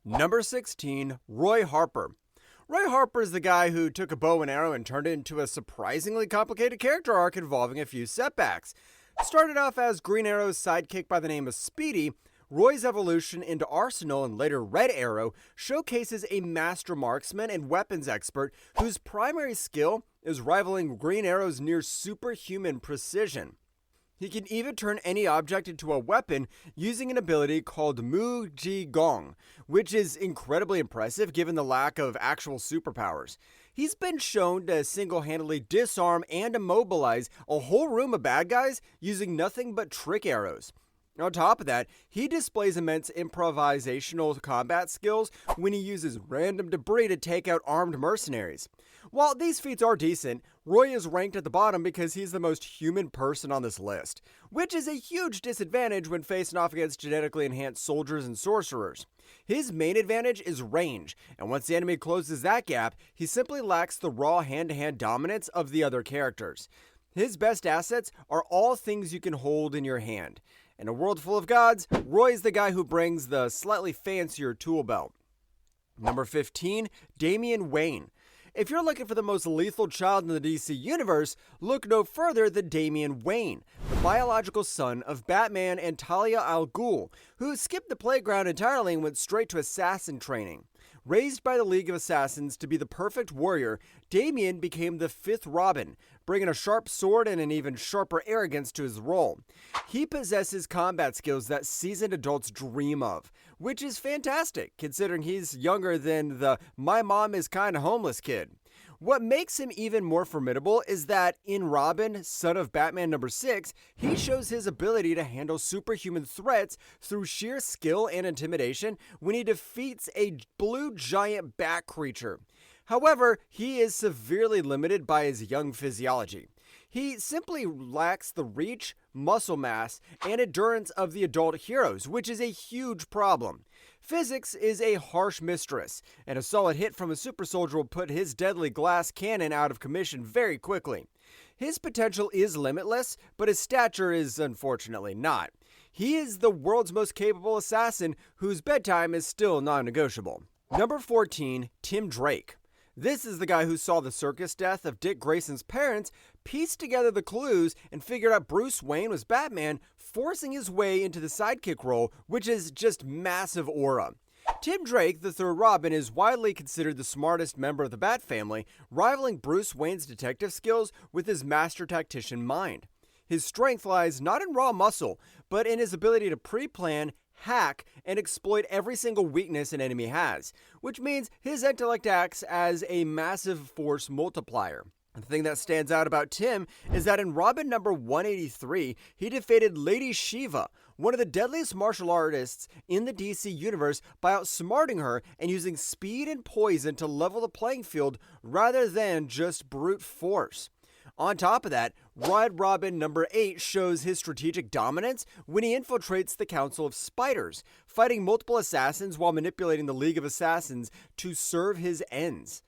Number 16, Roy Harper. Roy Harper is the guy who took a bow and arrow and turned it into a surprisingly complicated character arc involving a few setbacks. Started off as Green Arrow's sidekick by the name of Speedy, Roy's evolution into Arsenal and later Red Arrow showcases a master marksman and weapons expert whose primary skill is rivaling Green Arrow's near superhuman precision. He can even turn any object into a weapon using an ability called Mu Ji Gong, which is incredibly impressive given the lack of actual superpowers. He's been shown to single-handedly disarm and immobilize a whole room of bad guys using nothing but trick arrows. On top of that, he displays immense improvisational combat skills when he uses random debris to take out armed mercenaries. While these feats are decent, Roy is ranked at the bottom because he's the most human person on this list, which is a huge disadvantage when facing off against genetically enhanced soldiers and sorcerers. His main advantage is range, and once the enemy closes that gap, he simply lacks the raw hand-to-hand dominance of the other characters. His best assets are all things you can hold in your hand. In a world full of gods, Roy's the guy who brings the slightly fancier tool belt. Number 15, Damian Wayne. If you're looking for the most lethal child in the DC universe, look no further than Damian Wayne, the biological son of Batman and Talia al Ghul, who skipped the playground entirely and went straight to assassin training. Raised by the League of Assassins to be the perfect warrior, Damian became the fifth Robin, bringing a sharp sword and an even sharper arrogance to his role. He possesses combat skills that seasoned adults dream of, which is fantastic considering he's younger than the "my mom is kinda homeless" kid. What makes him even more formidable is that in Robin, son of Batman number 6, he shows his ability to handle superhuman threats through sheer skill and intimidation when he defeats a blue giant bat creature. However, he is severely limited by his young physiology. He simply lacks the reach, muscle mass, and endurance of the adult heroes, which is a huge problem. Physics is a harsh mistress, and a solid hit from a super soldier will put his deadly glass cannon out of commission very quickly. His potential is limitless, but his stature is unfortunately not. He is the world's most capable assassin whose bedtime is still non-negotiable. Number 14, Tim Drake. This is the guy who saw the circus death of Dick Grayson's parents, pieced together the clues, and figured out Bruce Wayne was Batman, forcing his way into the sidekick role, which is just massive aura. Tim Drake, the third Robin, is widely considered the smartest member of the Bat family, rivaling Bruce Wayne's detective skills with his master tactician mind. His strength lies not in raw muscle, but in his ability to pre-plan, hack, and exploit every single weakness an enemy has, which means his intellect acts as a massive force multiplier. The thing that stands out about Tim is that in Robin number 183, he defeated Lady Shiva, one of the deadliest martial artists in the DC universe, by outsmarting her and using speed and poison to level the playing field rather than just brute force. On top of that, Red Robin number 8 shows his strategic dominance when he infiltrates the Council of Spiders, fighting multiple assassins while manipulating the League of Assassins to serve his ends.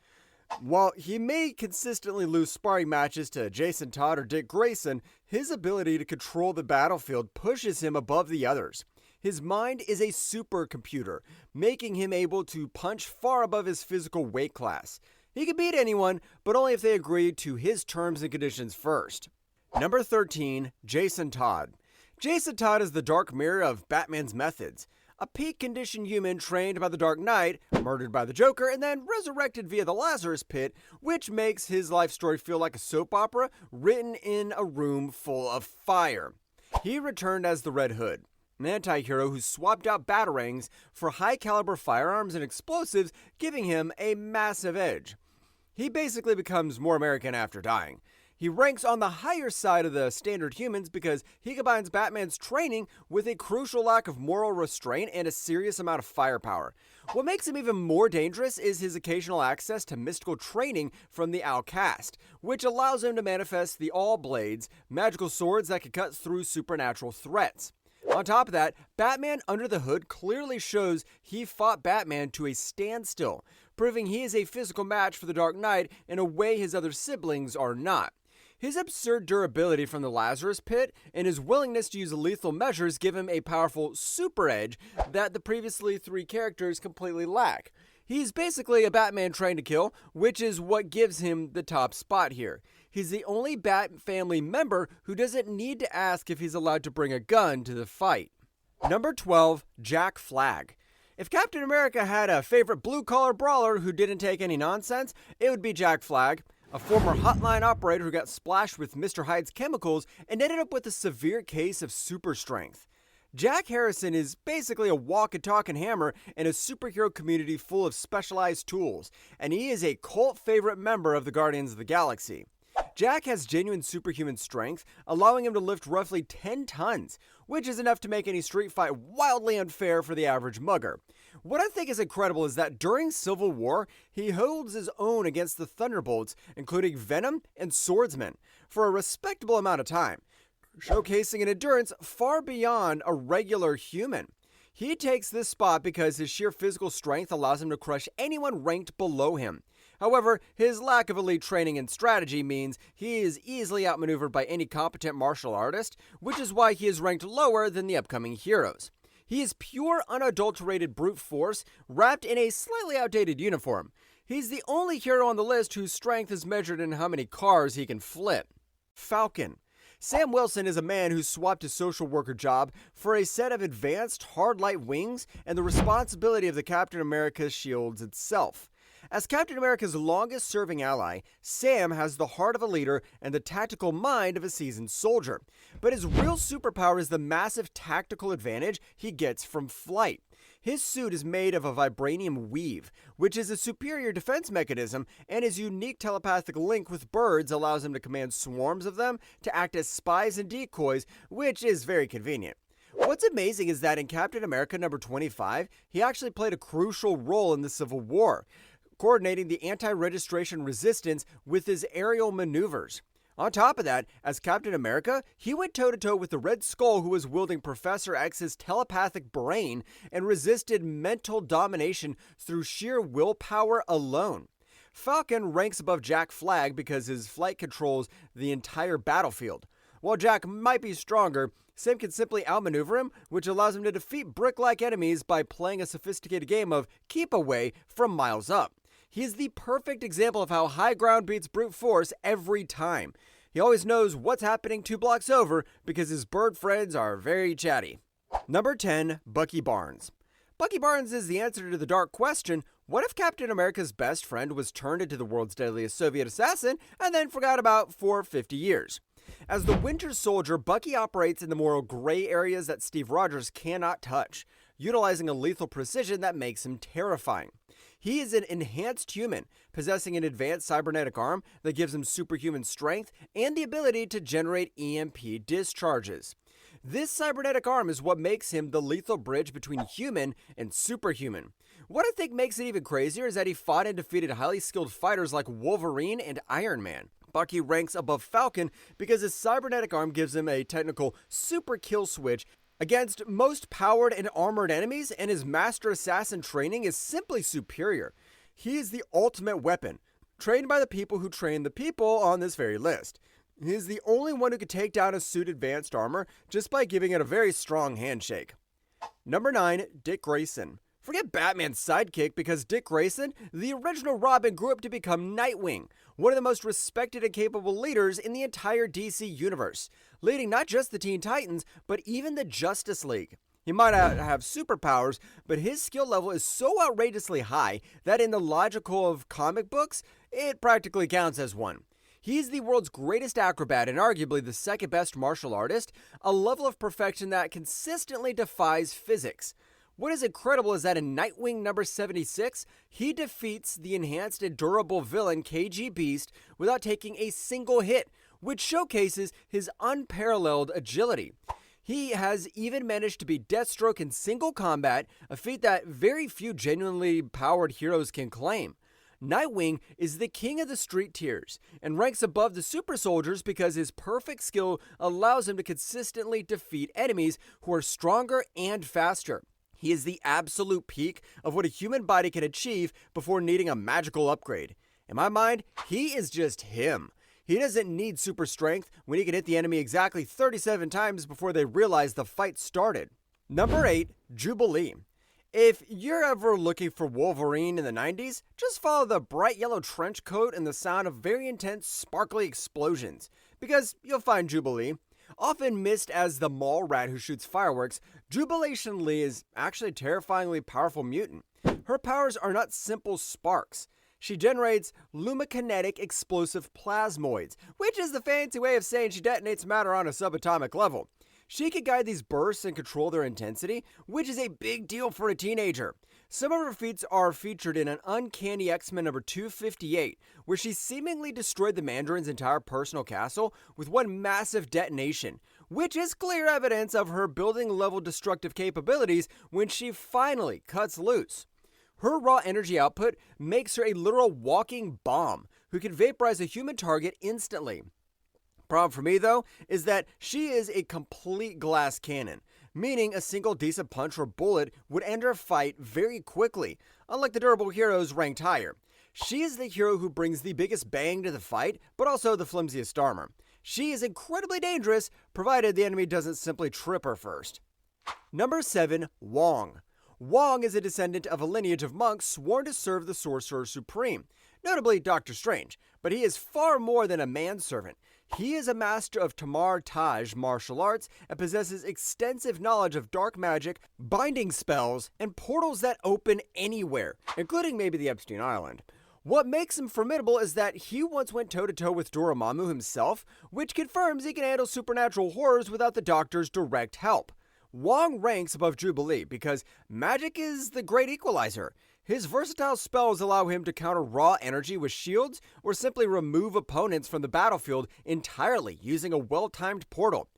While he may consistently lose sparring matches to Jason Todd or Dick Grayson, his ability to control the battlefield pushes him above the others. His mind is a supercomputer, making him able to punch far above his physical weight class. He can beat anyone, but only if they agree to his terms and conditions first. Number 13, Jason Todd. Jason Todd is the dark mirror of Batman's methods. A peak-conditioned human trained by the Dark Knight, murdered by the Joker, and then resurrected via the Lazarus Pit, which makes his life story feel like a soap opera written in a room full of fire. He returned as the Red Hood, an anti-hero who swapped out batarangs for high-caliber firearms and explosives, giving him a massive edge. He basically becomes more American after dying. He ranks on the higher side of the standard humans because he combines Batman's training with a crucial lack of moral restraint and a serious amount of firepower. What makes him even more dangerous is his occasional access to mystical training from the Outcast, which allows him to manifest the All Blades, magical swords that can cut through supernatural threats. On top of that, Batman Under the Hood clearly shows he fought Batman to a standstill, proving he is a physical match for the Dark Knight in a way his other siblings are not. His absurd durability from the Lazarus Pit and his willingness to use lethal measures give him a powerful super edge that the previously three characters completely lack. He's basically a Batman trained to kill, which is what gives him the top spot here. He's the only Bat family member who doesn't need to ask if he's allowed to bring a gun to the fight. Number 12, Jack Flag. If Captain America had a favorite blue-collar brawler who didn't take any nonsense, it would be Jack Flag, a former hotline operator who got splashed with Mr. Hyde's chemicals and ended up with a severe case of super strength. Jack Harrison is basically a walk-and-talking hammer in a superhero community full of specialized tools, and he is a cult favorite member of the Guardians of the Galaxy. Jack has genuine superhuman strength, allowing him to lift roughly 10 tons, which is enough to make any street fight wildly unfair for the average mugger. What I think is incredible is that during Civil War, he holds his own against the Thunderbolts, including Venom and Swordsman, for a respectable amount of time, showcasing an endurance far beyond a regular human. He takes this spot because his sheer physical strength allows him to crush anyone ranked below him. However, his lack of elite training and strategy means he is easily outmaneuvered by any competent martial artist, which is why he is ranked lower than the upcoming heroes. He is pure, unadulterated brute force, wrapped in a slightly outdated uniform. He's the only hero on the list whose strength is measured in how many cars he can flip. Falcon. Sam Wilson is a man who swapped his social worker job for a set of advanced hard-light wings and the responsibility of the Captain America shields itself. As Captain America's longest-serving ally, Sam has the heart of a leader and the tactical mind of a seasoned soldier. But his real superpower is the massive tactical advantage he gets from flight. His suit is made of a vibranium weave, which is a superior defense mechanism, and his unique telepathic link with birds allows him to command swarms of them to act as spies and decoys, which is very convenient. What's amazing is that in Captain America number 25, he actually played a crucial role in the Civil War, coordinating the anti-registration resistance with his aerial maneuvers. On top of that, as Captain America, he went toe-to-toe with the Red Skull who was wielding Professor X's telepathic brain and resisted mental domination through sheer willpower alone. Falcon ranks above Jack Flag because his flight controls the entire battlefield. While Jack might be stronger, Sam can simply outmaneuver him, which allows him to defeat brick-like enemies by playing a sophisticated game of keep away from miles up. He is the perfect example of how high ground beats brute force every time. He always knows what's happening 2 blocks over because his bird friends are very chatty. Number 10, Bucky Barnes. Bucky Barnes is the answer to the dark question, what if Captain America's best friend was turned into the world's deadliest Soviet assassin and then forgot about for 50 years? As the Winter Soldier, Bucky operates in the moral gray areas that Steve Rogers cannot touch, utilizing a lethal precision that makes him terrifying. He is an enhanced human, possessing an advanced cybernetic arm that gives him superhuman strength and the ability to generate EMP discharges. This cybernetic arm is what makes him the lethal bridge between human and superhuman. What I think makes it even crazier is that he fought and defeated highly skilled fighters like Wolverine and Iron Man. Bucky ranks above Falcon because his cybernetic arm gives him a technical super kill switch against most powered and armored enemies, and his master assassin training is simply superior. He is the ultimate weapon, trained by the people who train the people on this very list. He is the only one who could take down a suit advanced armor just by giving it a very strong handshake. Number 9, Dick Grayson. Forget Batman's sidekick because Dick Grayson, the original Robin, grew up to become Nightwing, one of the most respected and capable leaders in the entire DC universe, leading not just the Teen Titans, but even the Justice League. He might not have superpowers, but his skill level is so outrageously high that in the logical of comic books, it practically counts as one. He is the world's greatest acrobat and arguably the second best martial artist, a level of perfection that consistently defies physics. What is incredible is that in Nightwing number 76, he defeats the enhanced and durable villain KG Beast without taking a single hit, which showcases his unparalleled agility. He has even managed to beat Deathstroke in single combat, a feat that very few genuinely powered heroes can claim. Nightwing is the king of the street tiers and ranks above the super soldiers because his perfect skill allows him to consistently defeat enemies who are stronger and faster. He is the absolute peak of what a human body can achieve before needing a magical upgrade. In my mind, he is just him. He doesn't need super strength when he can hit the enemy exactly 37 times before they realize the fight started. Number 8, Jubilee. If you're ever looking for Wolverine in the 90s, just follow the bright yellow trench coat and the sound of very intense, sparkly explosions, because you'll find Jubilee. Often missed as the mall rat who shoots fireworks, Jubilation Lee is actually a terrifyingly powerful mutant. Her powers are not simple sparks. She generates lumikinetic explosive plasmoids, which is the fancy way of saying she detonates matter on a subatomic level. She can guide these bursts and control their intensity, which is a big deal for a teenager. Some of her feats are featured in an Uncanny X-Men number 258, where she seemingly destroyed the Mandarin's entire personal castle with one massive detonation, which is clear evidence of her building-level destructive capabilities when she finally cuts loose. Her raw energy output makes her a literal walking bomb who can vaporize a human target instantly. Problem for me, though, is that she is a complete glass cannon, meaning a single decent punch or bullet would end her fight very quickly, unlike the durable heroes ranked higher. She is the hero who brings the biggest bang to the fight, but also the flimsiest armor. She is incredibly dangerous, provided the enemy doesn't simply trip her first. Number 7, Wong. Wong is a descendant of a lineage of monks sworn to serve the Sorcerer Supreme, notably Doctor Strange, but he is far more than a manservant. He is a master of Tamar Taj martial arts and possesses extensive knowledge of dark magic, binding spells, and portals that open anywhere, including maybe the Epstein Island. What makes him formidable is that he once went toe-to-toe with Dormammu himself, which confirms he can handle supernatural horrors without the Doctor's direct help. Wong ranks above Jubilee because magic is the great equalizer. His versatile spells allow him to counter raw energy with shields or simply remove opponents from the battlefield entirely using a well-timed portal.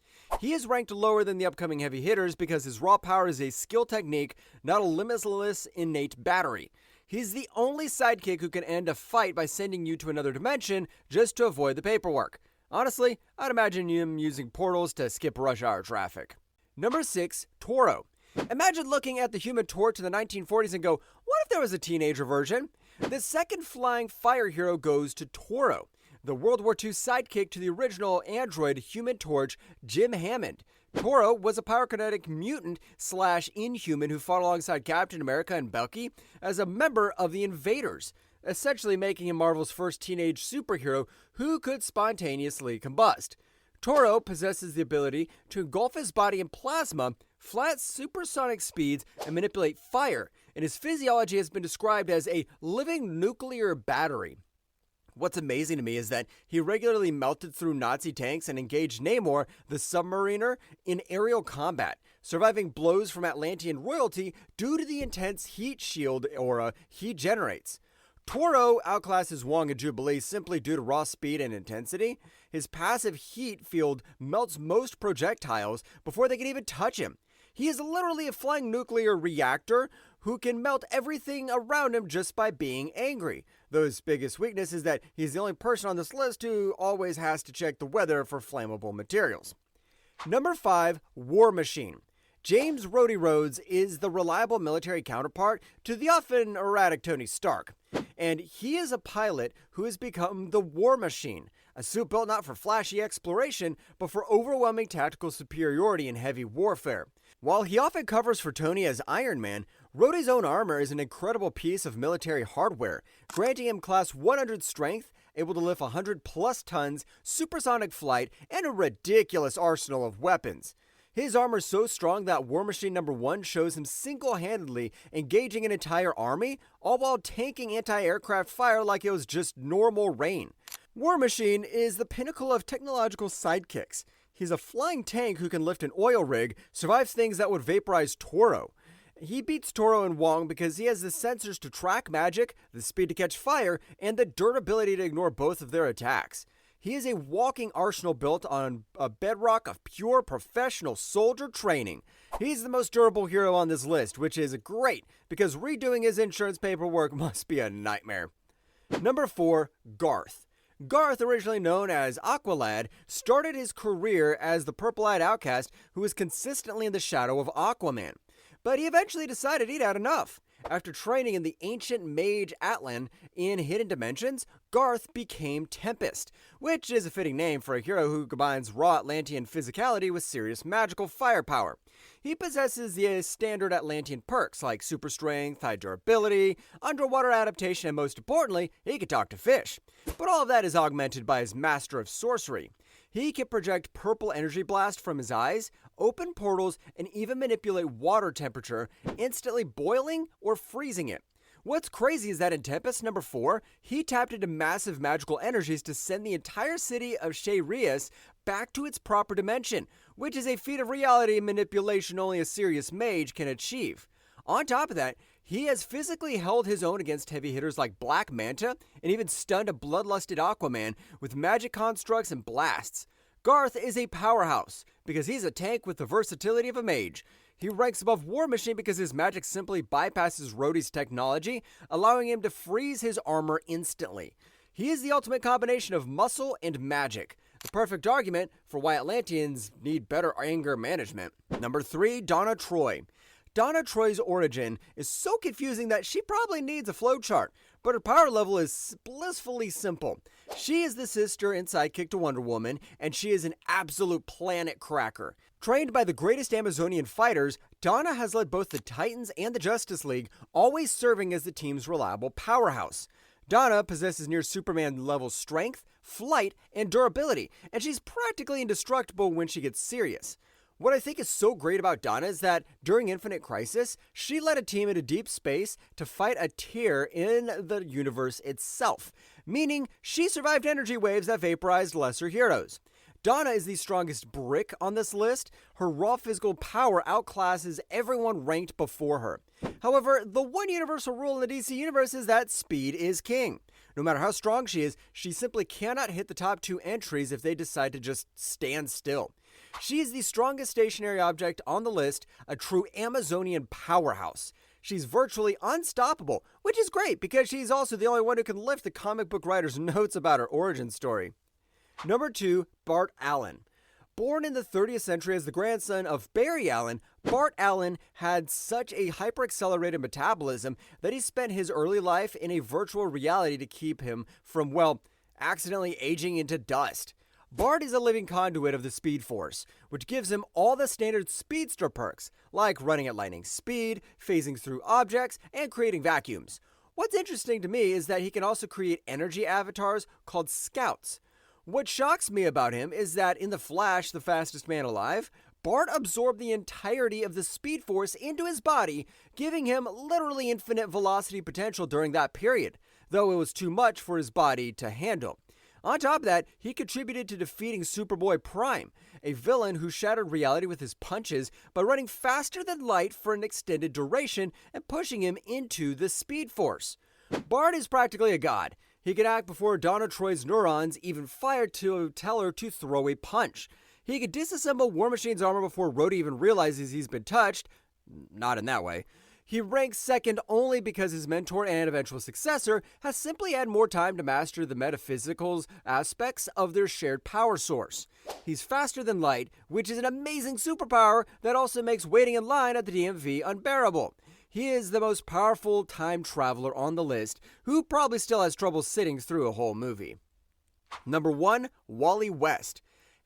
He is ranked lower than the upcoming heavy hitters because his raw power is a skill technique, not a limitless innate battery. He's the only sidekick who can end a fight by sending you to another dimension just to avoid the paperwork. Honestly, I'd imagine him using portals to skip rush hour traffic. Number 6, Toro. Imagine looking at the Human Torch in the 1940s and go, what if there was a teenager version? The second flying fire hero goes to Toro, the World War II sidekick to the original android Human Torch, Jim Hammond. Toro was a pyrokinetic mutant/inhuman who fought alongside Captain America and Bucky as a member of the Invaders, essentially making him Marvel's first teenage superhero who could spontaneously combust. Toro possesses the ability to engulf his body in plasma, fly at supersonic speeds, and manipulate fire, and his physiology has been described as a living nuclear battery. What's amazing to me is that he regularly melted through Nazi tanks and engaged Namor, the submariner, in aerial combat, surviving blows from Atlantean royalty due to the intense heat shield aura he generates. Toro outclasses Wong and Jubilee simply due to raw speed and intensity. His passive heat field melts most projectiles before they can even touch him. He is literally a flying nuclear reactor who can melt everything around him just by being angry. Though his biggest weakness is that he's the only person on this list who always has to check the weather for flammable materials. Number 5, War Machine. James Rhodey Rhodes is the reliable military counterpart to the often erratic Tony Stark, and he is a pilot who has become the War Machine, a suit built not for flashy exploration, but for overwhelming tactical superiority in heavy warfare. While he often covers for Tony as Iron Man, Rhodey's own armor is an incredible piece of military hardware, granting him class 100 strength, able to lift 100 plus tons, supersonic flight, and a ridiculous arsenal of weapons. His armor is so strong that War Machine number 1 shows him single-handedly engaging an entire army, all while tanking anti-aircraft fire like it was just normal rain. War Machine is the pinnacle of technological sidekicks. He's a flying tank who can lift an oil rig, survives things that would vaporize Toro. He beats Toro and Wong because he has the sensors to track magic, the speed to catch fire, and the durability to ignore both of their attacks. He is a walking arsenal built on a bedrock of pure professional soldier training. He's the most durable hero on this list, which is great because redoing his insurance paperwork must be a nightmare. Number 4, Garth. Garth, originally known as Aqualad, started his career as the purple-eyed outcast who was consistently in the shadow of Aquaman. But he eventually decided he'd had enough. After training in the ancient mage Atlan in Hidden Dimensions, Garth became Tempest, which is a fitting name for a hero who combines raw Atlantean physicality with serious magical firepower. He possesses the standard Atlantean perks like super strength, high durability, underwater adaptation, and most importantly, he can talk to fish. But all of that is augmented by his master of sorcery. He can project purple energy blast from his eyes, open portals, and even manipulate water temperature, instantly boiling or freezing it. What's crazy is that in Tempest number 4, he tapped into massive magical energies to send the entire city of Shayrias back to its proper dimension, which is a feat of reality manipulation only a serious mage can achieve. On top of that, he has physically held his own against heavy hitters like Black Manta and even stunned a bloodlusted Aquaman with magic constructs and blasts. Garth is a powerhouse because he's a tank with the versatility of a mage. He ranks above War Machine because his magic simply bypasses Rhodey's technology, allowing him to freeze his armor instantly. He is the ultimate combination of muscle and magic. The perfect argument for why Atlanteans need better anger management. Number 3, Donna Troy. Donna Troy's origin is so confusing that she probably needs a flowchart, but her power level is blissfully simple. She is the sister and sidekick to Wonder Woman, and she is an absolute planet cracker. Trained by the greatest Amazonian fighters, Donna has led both the Titans and the Justice League, always serving as the team's reliable powerhouse. Donna possesses near Superman-level strength, flight, and durability, and she's practically indestructible when she gets serious. What I think is so great about Donna is that during Infinite Crisis, she led a team into deep space to fight a tear in the universe itself, meaning she survived energy waves that vaporized lesser heroes. Donna is the strongest brick on this list. Her raw physical power outclasses everyone ranked before her. However, the one universal rule in the DC universe is that speed is king. No matter how strong she is, she simply cannot hit the top 2 entries if they decide to just stand still. She is the strongest stationary object on the list, a true Amazonian powerhouse. She's virtually unstoppable, which is great because she's also the only one who can lift the comic book writer's notes about her origin story. Number 2, Bart Allen. Born in the 30th century as the grandson of Barry Allen, Bart Allen had such a hyper-accelerated metabolism that he spent his early life in a virtual reality to keep him from, accidentally aging into dust. Bart is a living conduit of the Speed Force, which gives him all the standard speedster perks, like running at lightning speed, phasing through objects, and creating vacuums. What's interesting to me is that he can also create energy avatars called Scouts. What shocks me about him is that in The Flash, the fastest man alive, Bart absorbed the entirety of the Speed Force into his body, giving him literally infinite velocity potential during that period, though it was too much for his body to handle. On top of that, he contributed to defeating Superboy Prime, a villain who shattered reality with his punches by running faster than light for an extended duration and pushing him into the Speed Force. Bart is practically a god. He can act before Donna Troy's neurons even fire to tell her to throw a punch. He can disassemble War Machine's armor before Rhodey even realizes he's been touched. Not in that way. He ranks second only because his mentor and eventual successor has simply had more time to master the metaphysical aspects of their shared power source. He's faster than light, which is an amazing superpower that also makes waiting in line at the DMV unbearable. He is the most powerful time traveler on the list, who probably still has trouble sitting through a whole movie. Number 1, Wally West.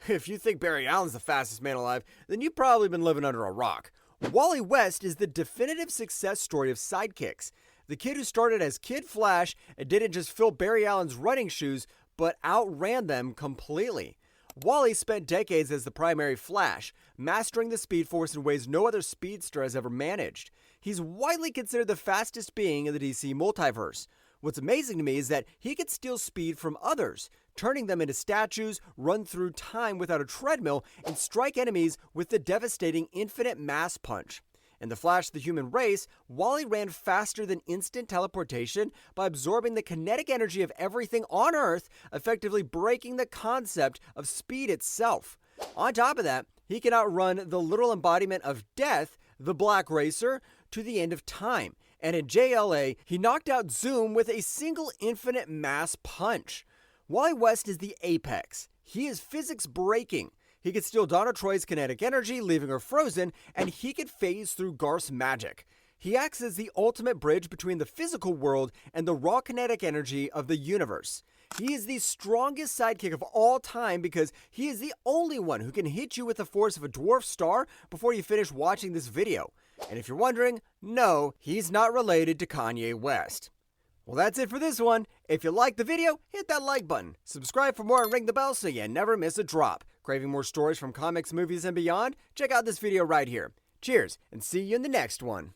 If you think Barry Allen's the fastest man alive, then you've probably been living under a rock. Wally West is the definitive success story of Sidekicks. The kid who started as Kid Flash and didn't just fill Barry Allen's running shoes, but outran them completely. Wally spent decades as the primary Flash, mastering the Speed Force in ways no other speedster has ever managed. He's widely considered the fastest being in the DC multiverse. What's amazing to me is that he could steal speed from others, turning them into statues, run through time without a treadmill, and strike enemies with the devastating infinite mass punch. In The Flash the Human Race, Wally ran faster than instant teleportation by absorbing the kinetic energy of everything on Earth, effectively breaking the concept of speed itself. On top of that, he can outrun the literal embodiment of death, the Black Racer, to the end of time. And in JLA, he knocked out Zoom with a single infinite mass punch. Wally West is the apex. He is physics breaking. He could steal Donna Troy's kinetic energy, leaving her frozen, and he could phase through Garth's magic. He acts as the ultimate bridge between the physical world and the raw kinetic energy of the universe. He is the strongest sidekick of all time because he is the only one who can hit you with the force of a dwarf star before you finish watching this video. And if you're wondering, no, he's not related to Kanye West. Well, that's it for this one. If you liked the video, hit that like button. Subscribe for more and ring the bell so you never miss a drop. Craving more stories from comics, movies, and beyond? Check out this video right here. Cheers, and see you in the next one.